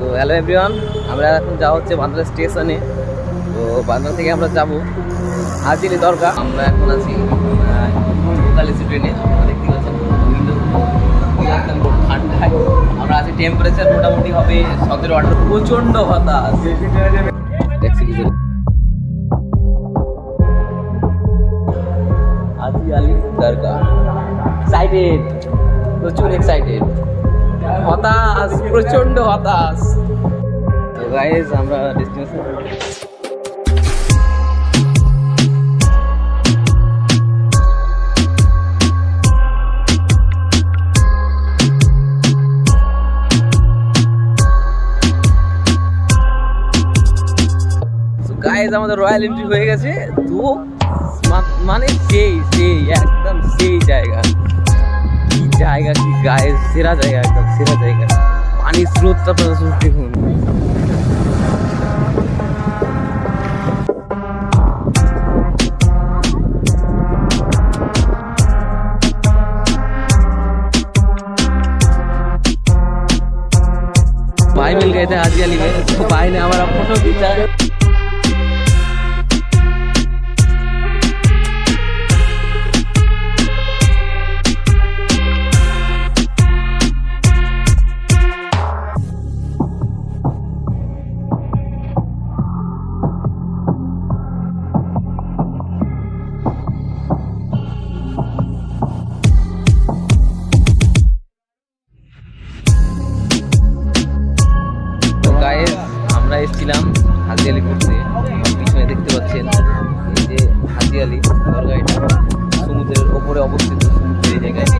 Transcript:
তো hello everyone, আমরা এখন যাওয়া হচ্ছে বান্দ্রা স্টেশনে। তো বান্দ্রা থেকে আমরা যাবো হাজিলি দরগা। আমরা এখন আছি লোকাল এসি ট্রেনে। আপনারা দেখতে পাচ্ছেন উইন্ডো একদম ঠান্ডায়। আমরা আছি, টেম্পারেচার মোটামুটি হবে 17-18। প্রচণ্ড বাতাস দেখছি কিছু। হাজি আলি দরগা এক্সাইটেড, প্রচুর এক্সাইটেড, হতাশ, প্রচন্ড হতাশ। তো গাইস আমরা ডেস্টিনেশন গাইস আমাদের রয়্যাল এন্ট্রি হয়ে গেছে। তো মানে সেই সেই একদম সেই জায়গা, কি জায়গা, কি গাইস সেরা জায়গা, একদম সেরা জায়গা। পানির স্রোতটা আপনারা শুধু দেখুন। भाई मिल गए थे हाजी अली में, तो भाई ने हमारा फोटो खींचा।